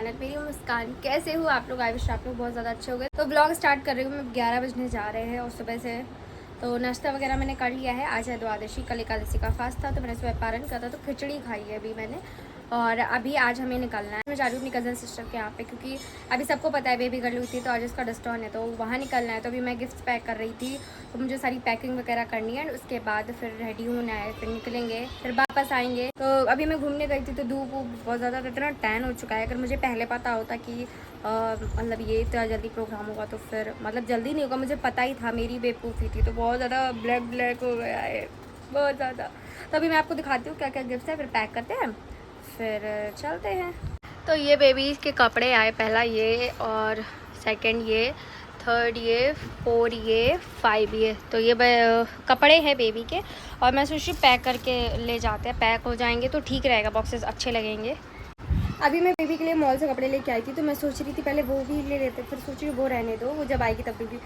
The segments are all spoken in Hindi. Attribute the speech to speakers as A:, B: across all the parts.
A: चैनल मेरी मुस्कान। कैसे हो आप लोग? आई विश आप लोग बहुत ज़्यादा अच्छे हो गए। तो ब्लॉग स्टार्ट कर रही हूँ मैं। 11 बजने जा रहे हैं और सुबह से तो नाश्ता वगैरह मैंने कर लिया है। आज है द्वादशी, कल एकादशी का फास्ट था तो मैंने सुबह पारण किया था, तो खिचड़ी खाई है अभी मैंने। और अभी आज हमें निकलना है। मैं जा रही हूँ अपनी कज़न सिस्टर के यहाँ पे, क्योंकि अभी सबको पता है बेबी गर्ल हुई थी तो आज उसका डस्टॉन है तो वहाँ निकलना है। तो अभी मैं गिफ्ट पैक कर रही थी, तो मुझे सारी पैकिंग वगैरह करनी है। उसके बाद फिर रेडी होना है, फिर निकलेंगे, फिर वापस आएंगे। तो अभी मैं घूमने गई थी तो धूप बहुत ज़्यादा इतना टैन हो चुका है। अगर मुझे पहले पता होता कि मतलब ये इतना जल्दी प्रोग्राम होगा तो फिर मतलब जल्दी नहीं होगा, मुझे पता ही था, मेरी बेवकूफ़ी थी। तो बहुत ज़्यादा ब्लैक ब्लैक हो गया है, बहुत ज़्यादा। तो अभी मैं आपको दिखाती हूँ क्या क्या गिफ्ट है, फिर पैक करते हैं, फिर चलते हैं। तो ये बेबी के कपड़े आए, पहला ये, और सेकंड ये, थर्ड ये, 4 ये, 5 ये। तो ये कपड़े हैं बेबी के, और मैं सोच रही पैक करके ले जाते हैं। पैक हो जाएंगे तो ठीक रहेगा, बॉक्सेस अच्छे लगेंगे। अभी मैं बेबी के लिए मॉल से कपड़े लेके आई थी, तो मैं सोच रही थी पहले वो भी ले लेते, फिर सोच रही वो रहने दो, वो जब आएगी तब भी।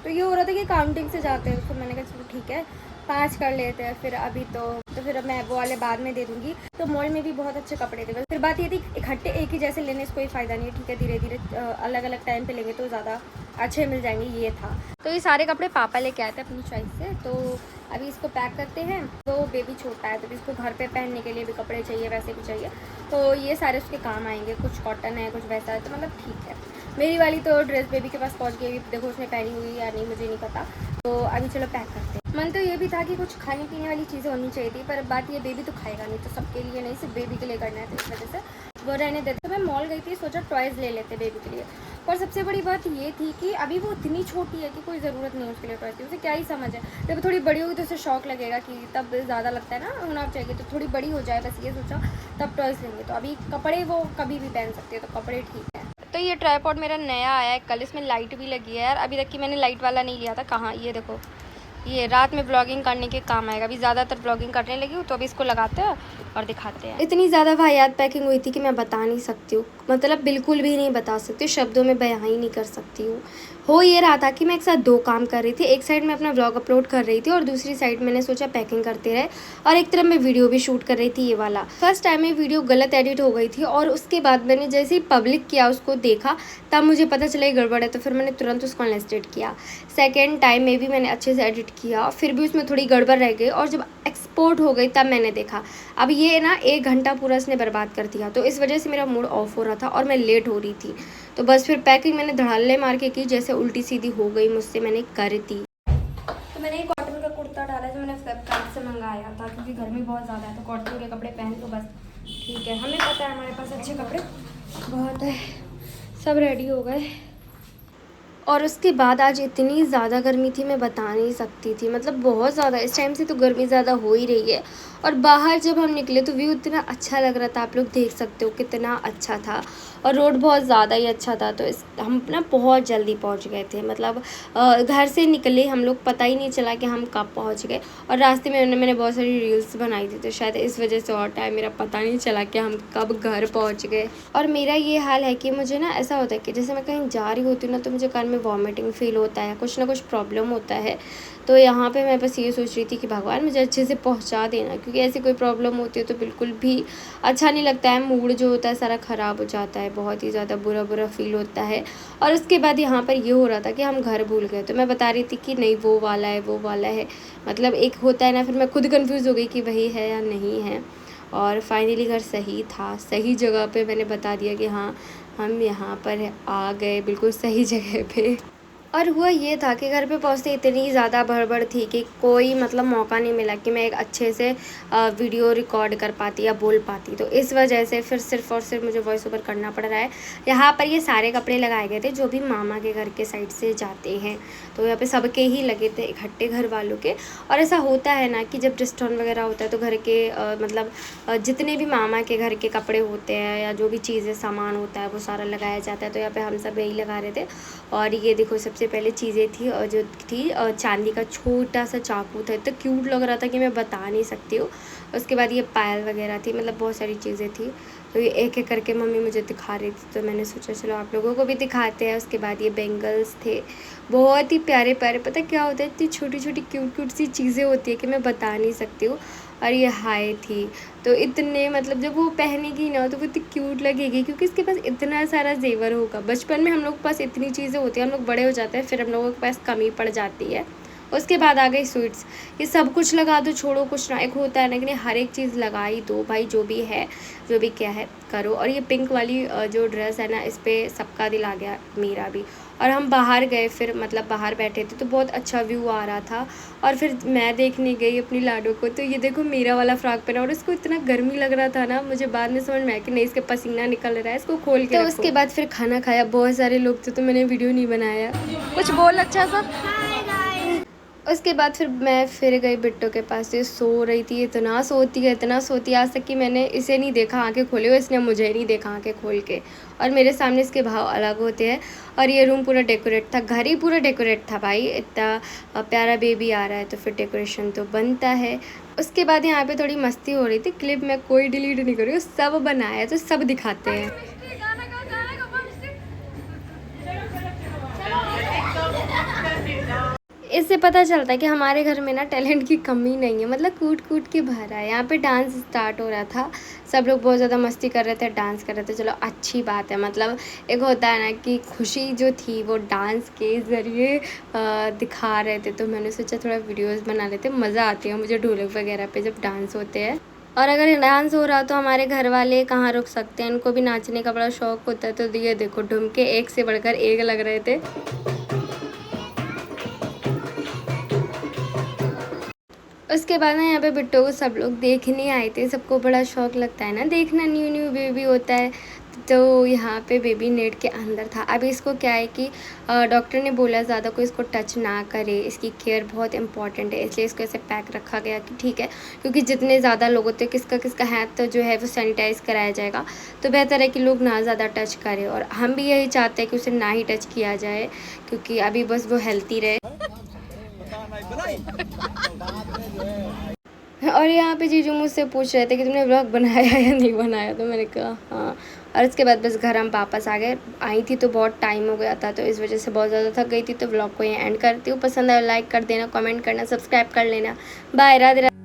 A: तो ये हो रहा था कि काउंटिंग से जाते हैं, फिर मैंने कहा चलो ठीक है 5 कर लेते हैं। फिर अभी तो फिर मैं वो वाले बाद में दे दूँगी। तो मॉल में भी बहुत अच्छे कपड़े थे। फिर बात ये थी इकट्ठे एक ही जैसे लेने से कोई फ़ायदा नहीं है, ठीक है, धीरे धीरे अलग अलग टाइम पे लेंगे तो ज़्यादा अच्छे मिल जाएंगे, ये था। तो ये सारे कपड़े पापा लेके आए थे अपनी चॉइस से। तो अभी इसको पैक करते हैं। तो बेबी छोटा है तो इसको घर पे पहनने के लिए भी कपड़े चाहिए, वैसे भी चाहिए, तो ये सारे उसके काम आएंगे। कुछ कॉटन है, कुछ वैसा है, तो मतलब ठीक है। मेरी वाली तो ड्रेस बेबी के पास पहुंच गई, देखो उसने पहनी हुई या नहीं मुझे नहीं पता। तो अभी चलो पैक करते हैं। मन तो ये भी था कि कुछ खाने पीने वाली चीज़ें होनी चाहिए थी, पर बात ये बेबी तो खाएगा नहीं, तो सबके लिए नहीं, सिर्फ बेबी के लिए करना है, तो इस वजह से वो रहने देते। मैं मॉल गई थी, सोचा टॉयज़ ले लेते बेबी के लिए। और सबसे बड़ी बात ये थी कि अभी वो इतनी छोटी है कि कोई ज़रूरत नहीं है उसके लिए टॉयज़ की, उसे क्या ही समझ है। जब थोड़ी बड़ी होगी तो उसे शौक लगेगा कि तब ज़्यादा लगता है ना होना चाहिए, तो थोड़ी बड़ी हो जाए, बस ये सोचा, तब टॉयज़ लेंगे। तो अभी कपड़े वो कभी भी पहन सकती है, तो कपड़े ठीक है। तो ये ट्राइपॉड मेरा नया आया है कल, इसमें लाइट भी लगी है यार। अभी तक कि मैंने लाइट वाला नहीं लिया था। कहाँ, ये देखो, ये रात में ब्लॉगिंग करने के काम आएगा। अभी ज़्यादातर ब्लॉगिंग करने लगी हूँ, तो अभी इसको लगाते हैं और दिखाते हैं। इतनी ज़्यादा वाहियात पैकिंग हुई थी कि मैं बता नहीं सकती हूँ, मतलब बिल्कुल भी नहीं बता सकती, शब्दों में बयां ही नहीं कर सकती हूँ। हो ये रहा था कि मैं एक साथ 2 काम कर रही थी। एक साइड मैं अपना ब्लॉग अपलोड कर रही थी और दूसरी साइड मैंने सोचा पैकिंग करते रहे, और एक तरफ मैं वीडियो भी शूट कर रही थी, ये वाला। फर्स्ट टाइम में वीडियो गलत एडिट हो गई थी, और उसके बाद मैंने जैसे ही पब्लिक किया, उसको देखा, तब मुझे पता चला ये गड़बड़ है, तो फिर मैंने तुरंत उसको अनलिस्टेड किया। सेकेंड टाइम में भी मैंने अच्छे से एडिट किया, फिर भी उसमें थोड़ी गड़बड़ रह गई, और जब एक्सपोर्ट हो गई तब मैंने देखा। अब ये ना 1 घंटा पूरा इसने बर्बाद कर दिया, तो इस वजह से मेरा मूड ऑफ हो रहा था और मैं लेट हो रही थी। तो बस फिर पैकिंग मैंने धड़ाल्ले मार के की, जैसे उल्टी सीधी हो गई मुझसे, मैंने कर दी। तो मैंने एक कॉटन का कुर्ता डाला जो मैंने फ्लिपकार्ट से मंगाया था, क्योंकि गर्मी बहुत ज़्यादा है, तो कॉटन के कपड़े पहन तो बस ठीक है। हमें पता है हमारे पास अच्छे कपड़े बहुत है। सब रेडी हो गए, और उसके बाद आज इतनी ज़्यादा गर्मी थी, मैं बता नहीं सकती थी, मतलब बहुत ज़्यादा। इस टाइम से तो गर्मी ज़्यादा हो ही रही है। और बाहर जब हम निकले तो व्यू इतना अच्छा लग रहा था, आप लोग देख सकते हो कितना अच्छा था, और रोड बहुत ज़्यादा ही अच्छा था। तो हम ना बहुत जल्दी पहुंच गए थे, मतलब घर से निकले हम लोग, पता ही नहीं चला कि हम कब पहुंच गए। और रास्ते में मैंने बहुत सारी रील्स बनाई थी, तो शायद इस वजह से और टाइम मेरा पता नहीं चला कि हम कब घर पहुँच गए। और मेरा ये हाल है कि मुझे ना ऐसा होता है कि जैसे मैं कहीं जा रही होती हूँ ना, तो मुझे कान में वॉमिटिंग फील होता है, कुछ ना कुछ प्रॉब्लम होता है। तो यहाँ पे मैं बस ये सोच रही थी कि भगवान मुझे अच्छे से पहुँचा देना, क्योंकि ऐसी कोई प्रॉब्लम होती है तो बिल्कुल भी अच्छा नहीं लगता है, मूड जो होता है सारा ख़राब हो जाता है, बहुत ही ज़्यादा बुरा फील होता है। और उसके बाद यहाँ पर ये हो रहा था कि हम घर भूल गए, तो मैं बता रही थी कि नहीं वो वाला है, वो वाला है, मतलब एक होता है ना, फिर मैं खुद कन्फ्यूज़ हो गई कि वही है या नहीं है। और फाइनली घर सही था, सही जगह पे मैंने बता दिया कि हाँ हम यहाँ पर आ गए, बिल्कुल सही जगह पे। और हुआ ये था कि घर पे पहुँचते इतनी ज़्यादा भड़बड़ थी कि कोई मतलब मौका नहीं मिला कि मैं एक अच्छे से वीडियो रिकॉर्ड कर पाती या बोल पाती। तो इस वजह से फिर सिर्फ़ और सिर्फ मुझे वॉइस ओवर करना पड़ रहा है। यहाँ पर ये सारे कपड़े लगाए गए थे जो भी मामा के घर के साइड से जाते हैं, तो यहाँ पे सबके ही लगे थे इकट्ठे घर वालों के। और ऐसा होता है ना कि जब डिस्टॉन वगैरह होता है तो घर के मतलब जितने भी मामा के घर के कपड़े होते हैं या जो भी चीज़ें सामान होता है वो सारा लगाया जाता है। तो यहाँ पे हम सब यही लगा रहे थे। और ये देखो सबसे पहले चीज़ें थी, और जो थी चांदी का छोटा सा चाकू था, इतना क्यूट लग रहा था कि मैं बता नहीं सकती हूँ। उसके बाद ये पायल वगैरह थी, मतलब बहुत सारी चीज़ें थी। तो ये एक एक करके मम्मी मुझे दिखा रही थी, तो मैंने सोचा चलो आप लोगों को भी दिखाते हैं। उसके बाद ये बेंगल्स थे, बहुत ही प्यारे प्यारे। पता क्या होता है, इतनी छोटी छोटी क्यूट क्यूट सी चीज़ें होती है कि मैं बता नहीं सकती हूँ। और ये हाई थी, तो इतने मतलब जब वो पहनेगी ना तो वो इतनी क्यूट लगेगी, क्योंकि इसके पास इतना सारा जेवर होगा। बचपन में हम लोग के पास इतनी चीज़ें होती हैं, हम लोग बड़े हो जाते हैं, फिर हम लोगों के पास कमी पड़ जाती है। उसके बाद आ गई स्वीट्स। ये सब कुछ लगा दो, छोड़ो कुछ ना। एक होता है ना कि हर एक चीज़ लगा ही दो भाई, जो भी है जो भी क्या है करो। और ये पिंक वाली जो ड्रेस है ना, इस पर सबका दिल आ गया, मेरा भी। और हम बाहर गए, फिर मतलब बाहर बैठे थे तो बहुत अच्छा व्यू आ रहा था। और फिर मैं देखने गई अपनी लाडो को, तो ये देखो मेरा वाला फ्रॉक पहना, और इसको इतना गर्मी लग रहा था ना, मुझे बाद में समझ में आया कि नहीं इसके पसीना निकल रहा है, इसको खोल के रखो। उसके बाद फिर खाना खाया, बहुत सारे लोग थे तो मैंने वीडियो नहीं बनाया। कुछ बोल अच्छा सा। उसके बाद फिर मैं फिर गई बिट्टो के पास। ये सो रही थी, इतना सोती है इतना सोती है, आज तक कि मैंने इसे नहीं देखा आंखें खोले हुए, इसने मुझे नहीं देखा आंखें खोल के। और मेरे सामने इसके भाव अलग होते हैं। और ये रूम पूरा डेकोरेट था, घर ही पूरा डेकोरेट था भाई, इतना प्यारा बेबी आ रहा है तो फिर डेकोरेशन तो बनता है। उसके बाद यहाँ पे थोड़ी मस्ती हो रही थी। क्लिप मैं कोई डिलीट नहीं कर रही हूँ, सब बनाया तो सब दिखाते हैं। इससे पता चलता है कि हमारे घर में ना टैलेंट की कमी नहीं है, मतलब कूट कूट के भरा है। यहाँ पे डांस स्टार्ट हो रहा था, सब लोग बहुत ज़्यादा मस्ती कर रहे थे, डांस कर रहे थे। चलो अच्छी बात है, मतलब एक होता है ना कि खुशी जो थी वो डांस के ज़रिए दिखा रहे थे। तो मैंने सोचा थोड़ा वीडियोस बना लेते, मज़ा आती है मुझे ढोलक वगैरह पे जब डांस होते हैं। और अगर डांस हो रहा तो हमारे घर वाले कहाँ रुक सकते हैं, इनको भी नाचने का बड़ा शौक होता है। तो ये देखो ढुमके एक से बढ़कर एक लग रहे थे। उसके बाद ना यहाँ पे बिट्टो को सब लोग देखने आए थे, सबको बड़ा शौक लगता है ना देखना, न्यू न्यू बेबी होता है। तो यहाँ पे बेबी नेट के अंदर था। अभी इसको क्या है कि डॉक्टर ने बोला ज़्यादा कोई इसको टच ना करे, इसकी केयर बहुत इंपॉर्टेंट है, इसलिए इसको ऐसे पैक रखा गया कि ठीक है, क्योंकि जितने ज़्यादा लोग होते हैं किसका किसका हाथ तो जो है वो सैनिटाइज़ कराया जाएगा। तो बेहतर है कि लोग ना ज़्यादा टच करें, और हम भी यही चाहते हैं कि उसे ना ही टच किया जाए, क्योंकि अभी बस वो हेल्थी रहे। और यहाँ पे जीजू मुझसे पूछ रहे थे कि तुमने व्लॉग बनाया या नहीं बनाया, तो मैंने कहा हाँ। और उसके बाद बस घर हम वापस आ गए। आई थी तो बहुत टाइम हो गया था, तो इस वजह से बहुत ज़्यादा थक गई थी। तो व्लॉग को यहाँ एंड करती हूँ। पसंद आया लाइक कर देना, कमेंट करना, सब्सक्राइब कर लेना। बाय, राधे राधे।